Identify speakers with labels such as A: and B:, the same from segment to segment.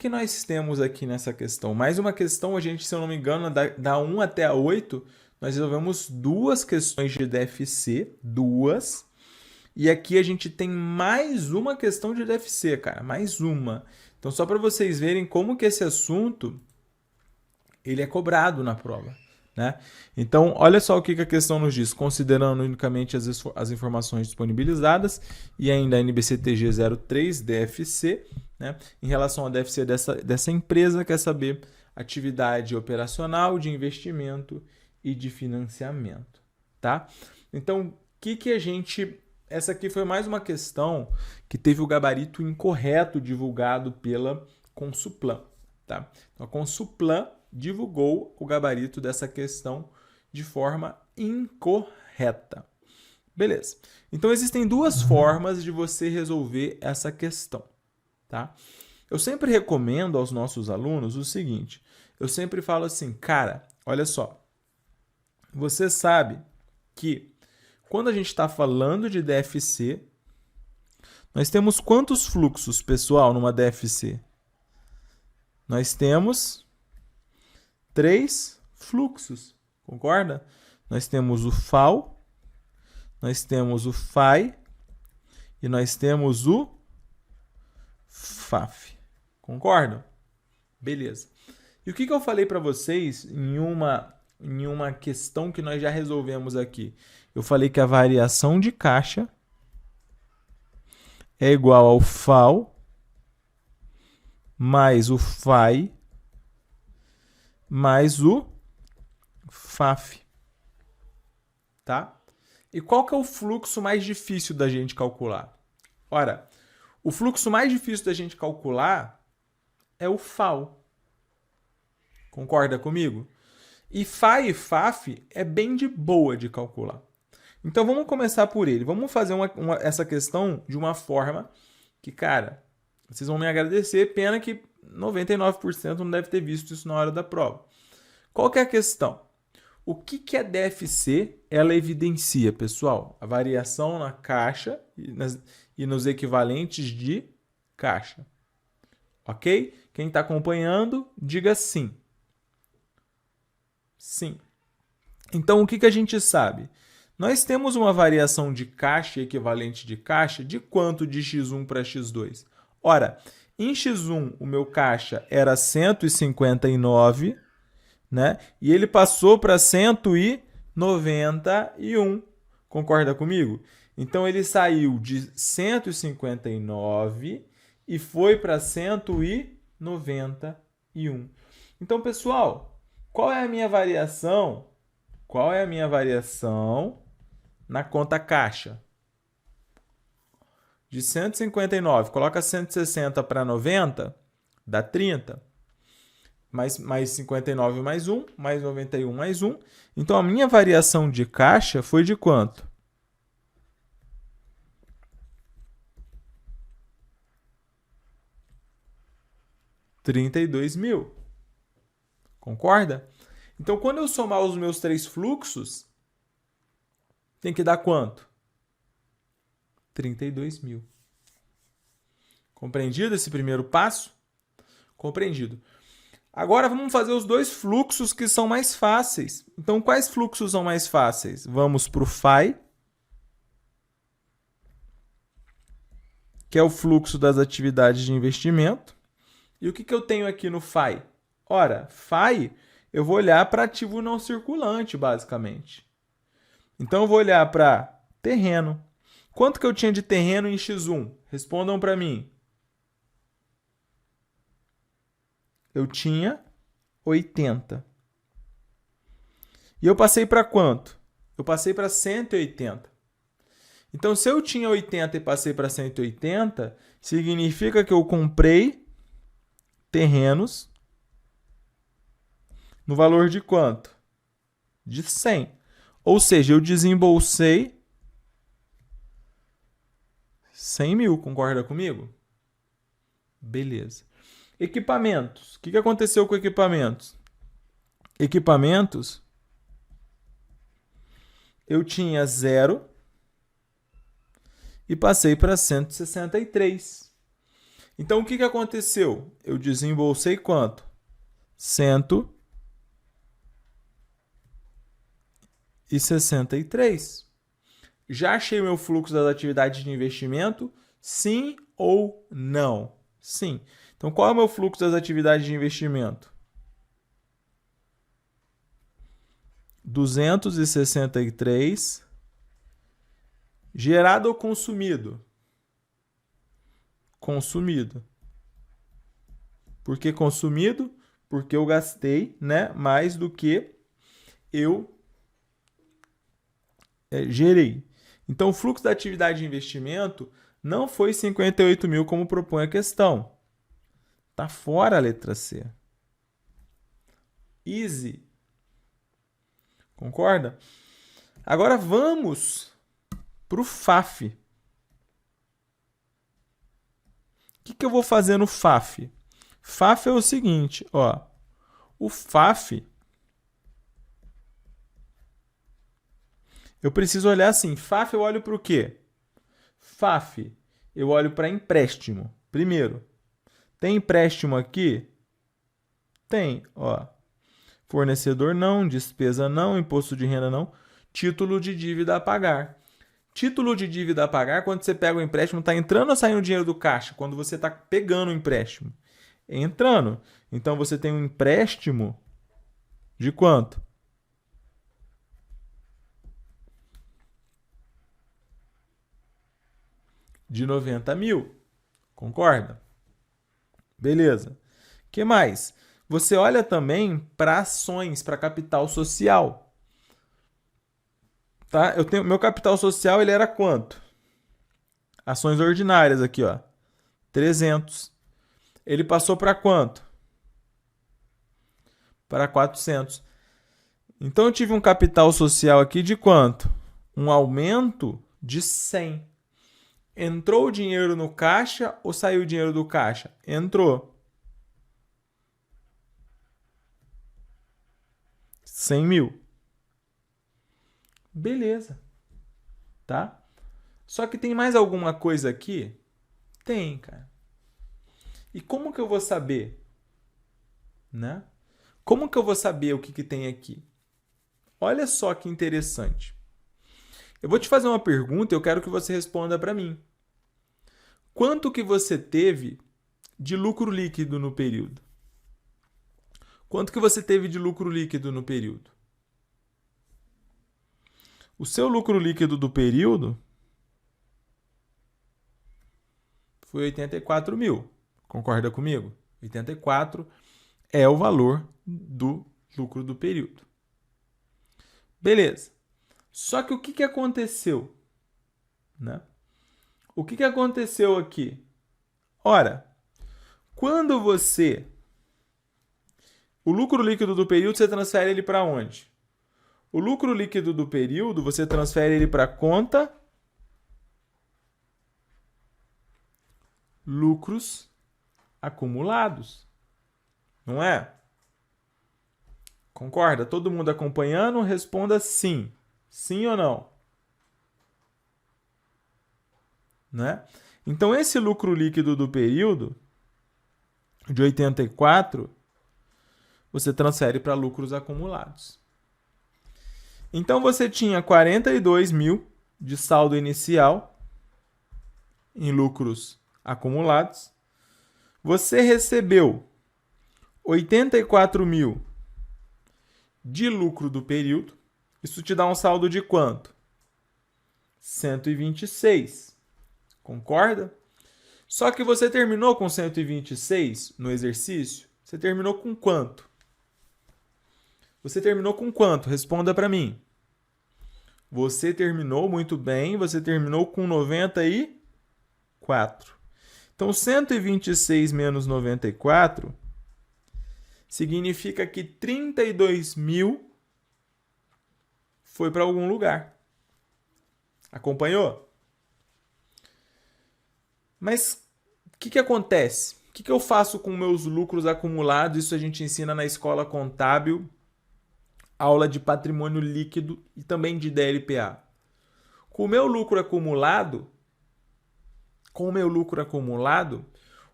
A: que nós temos aqui nessa questão? Mais uma questão, a gente, se eu não me engano, da 1 até a 8, nós resolvemos duas questões de DFC, duas. E aqui a gente tem mais uma questão de DFC, cara, mais uma. Então, só para vocês verem como que esse assunto ele é cobrado na prova, né? Então, olha só o que a questão nos diz, considerando unicamente as informações disponibilizadas e ainda a NBCTG 03 DFC, né? Em relação ao DFC dessa empresa, quer saber atividade operacional, de investimento e de financiamento, tá? Então, o que a gente... Essa aqui foi mais uma questão que teve o gabarito incorreto divulgado pela Consuplan, tá? Então, a Consuplan divulgou o gabarito dessa questão de forma incorreta. Beleza. Então, existem duas formas de você resolver essa questão, tá? Eu sempre recomendo aos nossos alunos o seguinte, eu sempre falo assim, cara, olha só, você sabe que quando a gente está falando de DFC, nós temos quantos fluxos, pessoal, numa DFC? Nós temos 3 fluxos, concorda? Nós temos o FAL, nós temos o FAI e nós temos o FAF. Concordam? Beleza. E o que eu falei para vocês em uma questão que nós já resolvemos aqui? Eu falei que a variação de caixa é igual ao FAL mais o FAI mais o FAF. Tá? E qual que é o fluxo mais difícil da gente calcular? Ora, o fluxo mais difícil da gente calcular é o FAL. Concorda comigo? E FAI e FAF é bem de boa de calcular. Então, vamos começar por ele. Vamos fazer essa questão de uma forma que, cara, vocês vão me agradecer. Pena que 99% não deve ter visto isso na hora da prova. Qual que é a questão? O que a DFC ela evidencia, pessoal? A variação na caixa e nos equivalentes de caixa. Ok? Quem está acompanhando, diga sim. Sim. Então, o que a gente sabe? Nós temos uma variação de caixa e equivalente de caixa de quanto de x1 para x2? Ora, em x1 o meu caixa era 159, né? E ele passou para 191. Concorda comigo? Então, ele saiu de 159 e foi para 191. Então, pessoal, qual é a minha variação? Qual é a minha variação na conta caixa? De 159, coloca 160 para 90, dá 30. Mais 59 mais 1, mais 91 mais 1. Então, a minha variação de caixa foi de quanto? R$32.000. Concorda? Então, quando eu somar os meus 3 fluxos, tem que dar quanto? 32.000. Compreendido esse primeiro passo? Compreendido. Agora, vamos fazer os 2 fluxos que são mais fáceis. Então, quais fluxos são mais fáceis? Vamos para o FAI, que é o fluxo das atividades de investimento. E o que eu tenho aqui no FAI? Ora, FAI, eu vou olhar para ativo não circulante, basicamente. Então, eu vou olhar para terreno. Quanto que eu tinha de terreno em X1? Respondam para mim. Eu tinha 80. E eu passei para quanto? Eu passei para 180. Então, se eu tinha 80 e passei para 180, significa que eu comprei terrenos no valor de quanto? De 100. Ou seja, eu desembolsei 100.000. Concorda comigo? Beleza. Equipamentos. O que aconteceu com equipamentos? Equipamentos, eu tinha 0 e passei para 163. Então, o que aconteceu? Eu desembolsei quanto? 163. Já achei meu fluxo das atividades de investimento? Sim ou não? Sim. Então, qual é o meu fluxo das atividades de investimento? 263. Gerado ou consumido? Consumido. Por que consumido? Porque eu gastei, né, mais do que eu gerei. Então, o fluxo da atividade de investimento não foi 58 mil como propõe a questão. Está fora a letra C. Easy. Concorda? Agora vamos para o FAF. O que eu vou fazer no FAF? FAF é o seguinte, ó. O FAF, eu preciso olhar assim. FAF eu olho para o quê? FAF, eu olho para empréstimo. Primeiro, tem empréstimo aqui? Tem, ó. Fornecedor não, despesa não, imposto de renda não, título de dívida a pagar. Título de dívida a pagar, quando você pega o empréstimo, está entrando ou saindo dinheiro do caixa? Quando você está pegando o empréstimo. Entrando. Então, você tem um empréstimo de quanto? De 90 mil. Concorda? Beleza. O que mais? Você olha também para ações, para capital social. Tá? Meu capital social ele era quanto? Ações ordinárias aqui, ó. 300. Ele passou para quanto? Para 400. Então eu tive um capital social aqui de quanto? Um aumento de 100. Entrou o dinheiro no caixa ou saiu o dinheiro do caixa? Entrou. 100 mil. Beleza. Tá? Só que tem mais alguma coisa aqui? Tem, cara. E como que eu vou saber? Né? Como que eu vou saber o que tem aqui? Olha só que interessante. Eu vou te fazer uma pergunta e eu quero que você responda para mim. Quanto que você teve de lucro líquido no período? Quanto que você teve de lucro líquido no período? O seu lucro líquido do período foi 84 mil. Concorda comigo? 84 é o valor do lucro do período. Beleza. Só que o que aconteceu? Né? O que aconteceu aqui? Ora, quando você... O lucro líquido do período, você transfere ele para onde? O lucro líquido do período, você transfere ele para a conta lucros acumulados. Não é? Concorda? Todo mundo acompanhando? Responda sim. Sim ou não? Né? Então, esse lucro líquido do período de 84, você transfere para lucros acumulados. Então, você tinha 42 mil de saldo inicial em lucros acumulados. Você recebeu 84 mil de lucro do período. Isso te dá um saldo de quanto? 126. Concorda? Só que você terminou com 126 no exercício? Você terminou com quanto? Você terminou com quanto? Responda para mim. Você terminou muito bem, você terminou com 94. Então, 126 menos 94 significa que 32 mil foi para algum lugar. Acompanhou? Mas o que acontece? O que eu faço com meus lucros acumulados? Isso a gente ensina na escola contábil, aula de patrimônio líquido e também de DLPA. Com o meu lucro acumulado,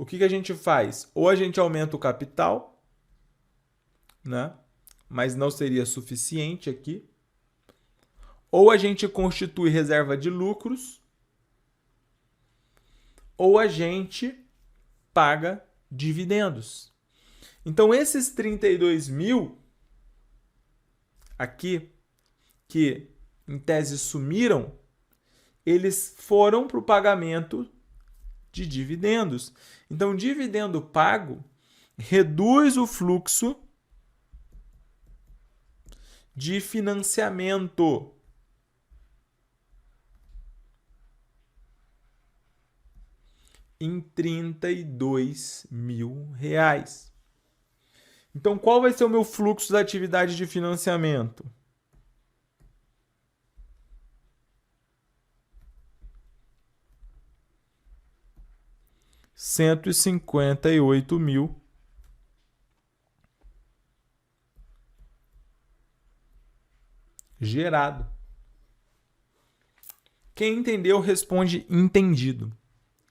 A: o que a gente faz? Ou a gente aumenta o capital, né? Mas não seria suficiente aqui. Ou a gente constitui reserva de lucros, ou a gente paga dividendos. Então, esses 32 mil aqui, que em tese sumiram, eles foram para o pagamento de dividendos. Então, dividendo pago reduz o fluxo de financiamento. Em R$32 mil. Então, qual vai ser o meu fluxo da atividade de financiamento? R$158 mil gerado. Quem entendeu, responde entendido.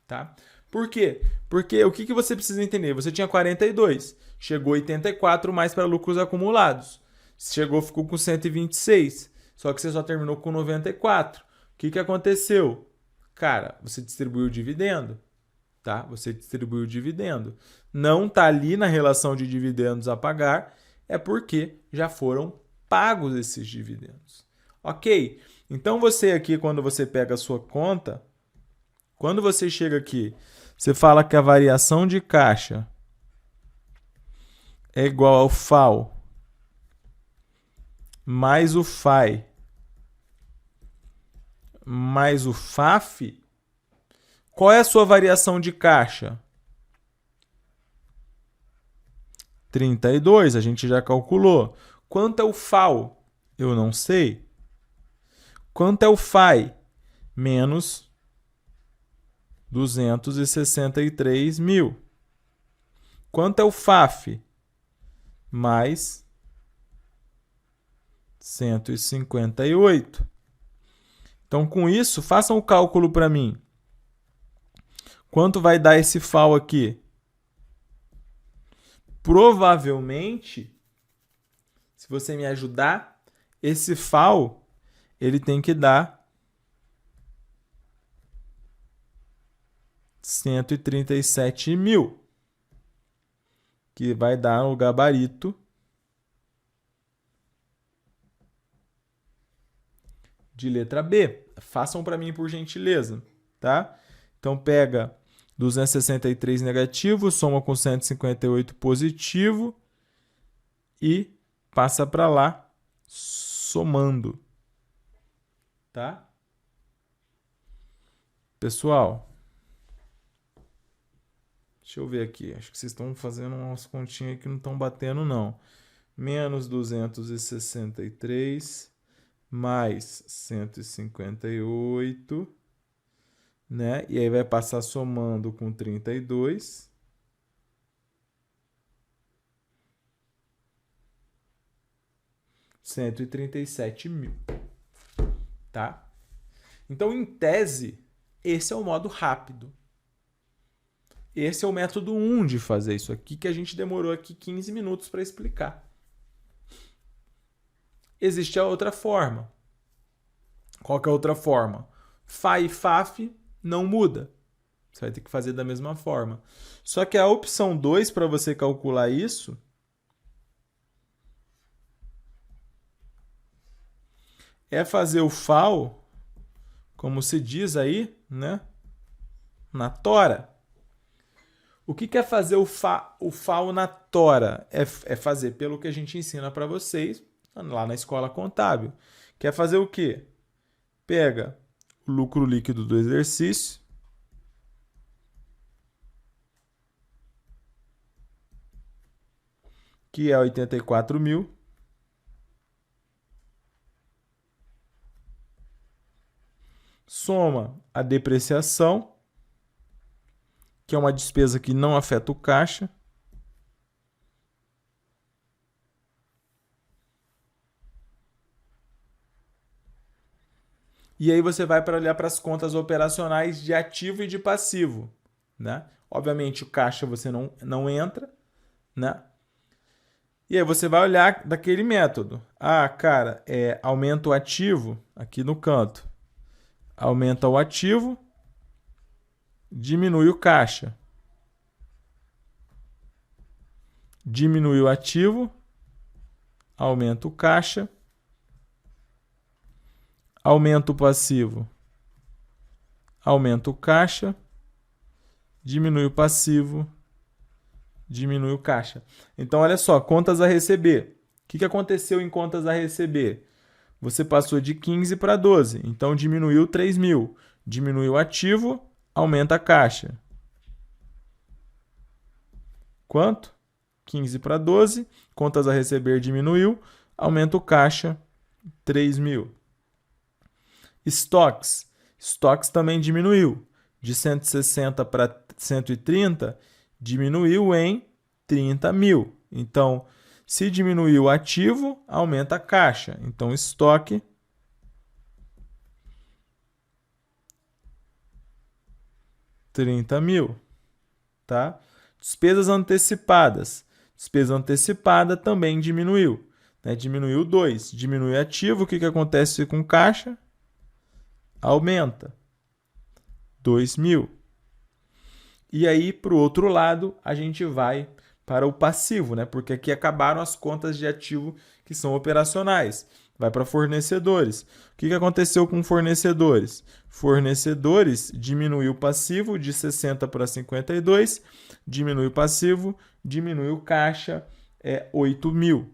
A: Tá? Por quê? Porque o que você precisa entender? Você tinha 42, chegou 84 mais para lucros acumulados. Ficou com 126, só que você só terminou com 94. O que aconteceu? Cara, você distribuiu o dividendo. Tá? Você distribuiu o dividendo. Não está ali na relação de dividendos a pagar, é porque já foram pagos esses dividendos. Ok? Então você aqui, quando você pega a sua conta, quando você chega aqui, você fala que a variação de caixa é igual ao FAO mais o FAI mais o FAF. Qual é a sua variação de caixa? 32, a gente já calculou. Quanto é o FAO? Eu não sei. Quanto é o FAI? Menos 263 mil. Quanto é o FAF? Mais 158. Então, com isso, façam o cálculo para mim. Quanto vai dar esse FAO aqui? Provavelmente, se você me ajudar, esse FAO ele tem que dar 137 mil, que vai dar o gabarito de letra B. Façam para mim, por gentileza, tá? Então, pega 263 negativo, soma com 158 positivo e passa para lá somando, tá? Pessoal, deixa eu ver aqui. Acho que vocês estão fazendo umas continhas que não estão batendo, não. Menos 263 mais 158, né? E aí vai passar somando com 32. R$137 mil. Tá? Então, em tese, esse é o modo rápido. Esse é o método 1 de fazer isso aqui, que a gente demorou aqui 15 minutos para explicar. Existe a outra forma. Qual que é a outra forma? Fá e Faf não muda. Você vai ter que fazer da mesma forma. Só que a opção 2 para você calcular isso é fazer o FAO, como se diz aí, né? Na tora. O que é fazer o FAO na tora? É fazer pelo que a gente ensina para vocês lá na escola contábil. Quer fazer o quê? Pega o lucro líquido do exercício, que é 84 mil, soma a depreciação, que é uma despesa que não afeta o caixa, e aí você vai para olhar para as contas operacionais de ativo e de passivo, né? Obviamente, o caixa você não entra, né? E aí você vai olhar daquele método. Ah, cara, aumenta o ativo aqui no canto. Aumenta o ativo, diminui o caixa. Diminui o ativo, aumenta o caixa, aumenta o passivo, aumenta o caixa, diminui o passivo, diminui o caixa. Então, olha só, contas a receber. O que aconteceu em contas a receber? Você passou de 15 para 12, então diminuiu 3 mil. Diminui o ativo, aumenta a caixa. Quanto? 15 para 12, contas a receber diminuiu, aumenta o caixa, 3 mil. Estoques. Estoques também diminuiu. De 160 para 130, diminuiu em 30 mil. Então, se diminuiu o ativo, aumenta a caixa. Então, estoque R$30.000, tá? Despesas antecipadas. Despesa antecipada também diminuiu, né? Diminuiu 2. Diminui ativo, o que acontece com caixa? Aumenta 2.000. E aí, para o outro lado, a gente vai para o passivo, né? Porque aqui acabaram as contas de ativo que são operacionais. Vai para fornecedores. O que aconteceu com fornecedores? Fornecedores diminui o passivo de 60 para 52, diminui o passivo, diminui o caixa, 8.000. O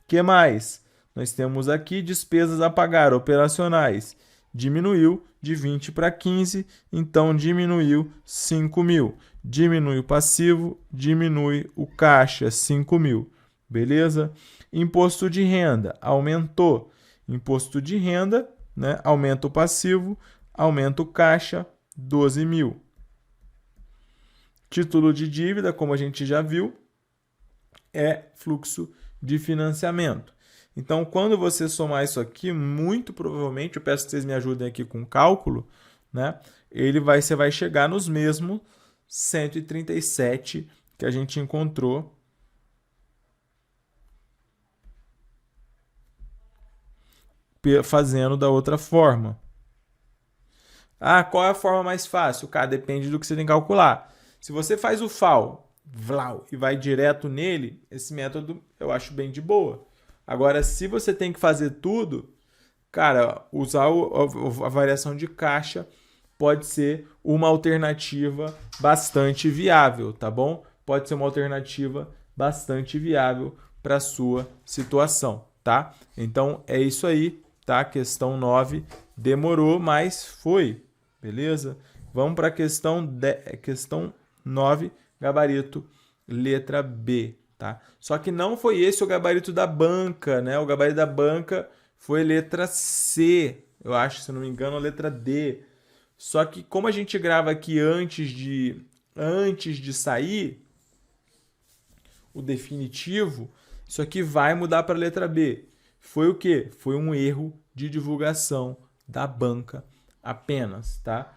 A: que mais? Nós temos aqui despesas a pagar operacionais. Diminuiu de 20 para 15, então diminuiu 5.000. Diminui o passivo, diminui o caixa, 5.000. Beleza? Imposto de renda aumentou. Imposto de renda, né? Aumenta o passivo, aumenta o caixa, 12.000. Título de dívida, como a gente já viu, é fluxo de financiamento. Então, quando você somar isso aqui, muito provavelmente, eu peço que vocês me ajudem aqui com o cálculo, né? Você vai chegar nos mesmos 137 que a gente encontrou fazendo da outra forma. Ah, qual é a forma mais fácil? Cara, depende do que você tem que calcular. Se você faz o FAL, e vai direto nele, esse método eu acho bem de boa. Agora, se você tem que fazer tudo, cara, usar a variação de caixa pode ser uma alternativa bastante viável, tá bom? Pode ser uma alternativa bastante viável para a sua situação, tá? Então, é isso aí, tá? Questão 9 demorou, mas foi, beleza? Vamos para a questão 9, gabarito, letra B. Tá? Só que não foi esse o gabarito da banca, né? O gabarito da banca foi letra C, eu acho, se não me engano, a letra D. Só que como a gente grava aqui antes de sair o definitivo, isso aqui vai mudar para a letra B. Foi o quê? Foi um erro de divulgação da banca apenas, tá?